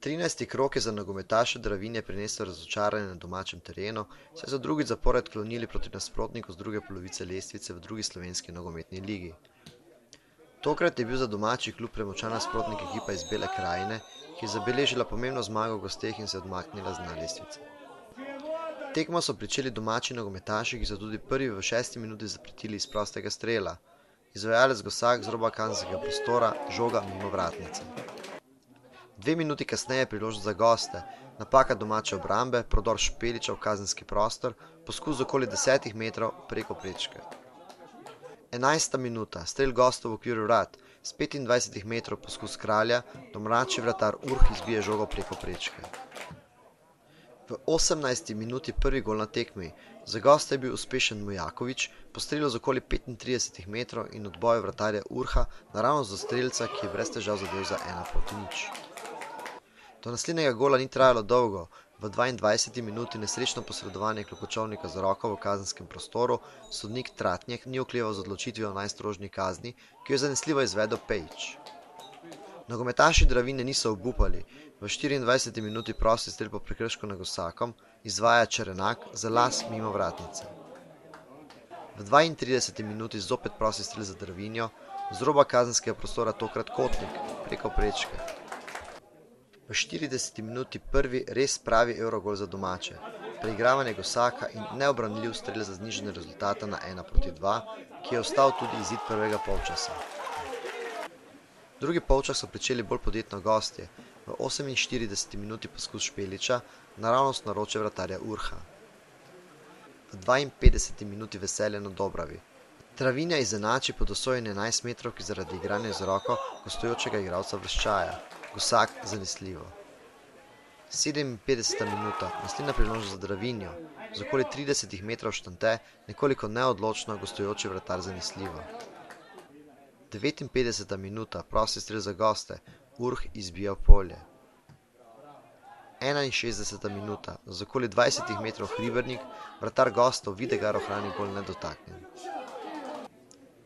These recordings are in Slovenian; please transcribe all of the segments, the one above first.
13. krog je za nogometaše Dravinje prinesel razočaranje na domačem terenu, saj so drugič zapored klonili proti nasprotniku z druge polovice lestvice v drugi slovenski nogometni ligi. Tokrat je bil za domači klub premočan nasprotnik ekipa iz Bele krajine, ki je zabeležila pomembno zmago v gosteh in se odmaknila z dna lestvice. Tekmo so pričeli domači nogometaši, ki so tudi prvi v 6. minuti zapretili iz prostega strela. Izvajalec Gosak z roba kazenskega prostora, žoga mimo vratnice. 2 minuti kasneje priložnost za goste, napaka domače obrambe, prodor Špeliča v kazenski prostor, poskus z okoli 10 metrov preko prečke. 11. minuta, strel gostov v okviru vrat, z 25 metrov poskus Kralja, domači vratar Urh izbije žogo preko prečke. V 18. minuti prvi gol na tekmi, za goste je bil uspešen Mujakovič, po strelu z okoli 35 metrov in odboju vratarja Urha naravnost do strelca, ki je brez težav zadel za 1:0. Do naslednjega gola ni trajalo dolgo, v 22. minuti nesrečno posredovanje Klokočovnika z roko v kazenskem prostoru, sodnik Tratnjek ni okleval z odločitvijo o najstrožji kazni, ki jo je zanesljivo izvedel Pejić. Nogometaši Dravinje niso obupali, v 24. minuti prosti strel po prekršku nad Gosakom izvaja Čerenak za las mimo vratnice. V 32. minuti zopet prosti strel za Dravinjo, z roba kazenskega prostora tokrat Kotnik preko prečke. V 40. minuti prvi res pravi evrogol za domače, preigravanje Gosaka in neobranljiv strel za znižanje rezultata na 1:2, ki je ostal tudi izid prvega polčasa. Drugi polčas so pričeli bolj podjetno gostje, v 48. minuti poskus Špeliča, naravnost naroče vratarja Urha. V 52. minuti veselje na Dobravi. Dravinja izenači po dosojeni 11 metrovki zaradi igranja z roko gostujočega igralca Vrščaja. Gosak zanesljivo. 57. minuta, naslednja priložnost za Dravinjo, z okoli 30 metrov štante, nekoliko neodločno gostujoči vratar zanesljivo. 59. minuta, prosti strel za goste, Urh izbija v polje. 61. minuta, z okoli 20 metrov Hribernik, vratar gostov Videgar ohrani gol nedotaknjen.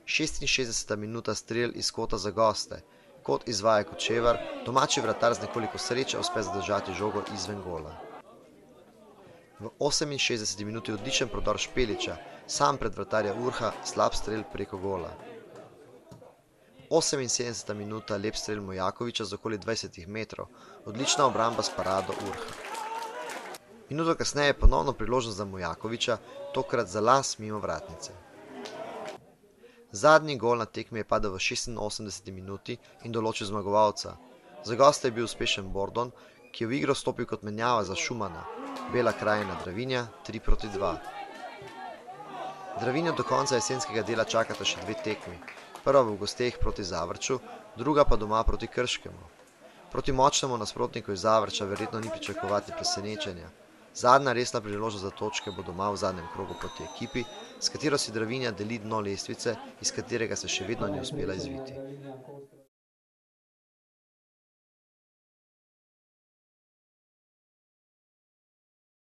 66. minuta, strel iz kota za goste, kot izvaja Kočevar, domači vratar z nekoliko sreče uspe zadržati žogo izven gola. V 68. minuti odličen prodor Špeliča, sam pred vratarja Urha, slab strel preko gola. 78. minuta, lep strel Mujakoviča z okoli 20 metrov, odlična obramba s parado Urha. Minuto kasneje ponovno priložnost za Mujakoviča, tokrat za las mimo vratnice. Zadnji gol na tekmi je padel v 86. minuti in določil zmagovalca. Za goste je bil uspešen Bordon, ki je v igro stopil kot menjava za Šumana. Bela krajina Dravinja 3:2. Dravinjo do konca jesenskega dela čakata še 2 tekmi. Prva v gosteh proti Zavrču, druga pa doma proti Krškemu. Proti močnemu nasprotniku iz Zavrča verjetno ni pričakovati presenečenja. Zadnja resna priložnost za točke bo doma v zadnjem krogu proti ekipi, s katero si Dravinja deli dno lestvice, iz katerega se še vedno ni uspela izviti.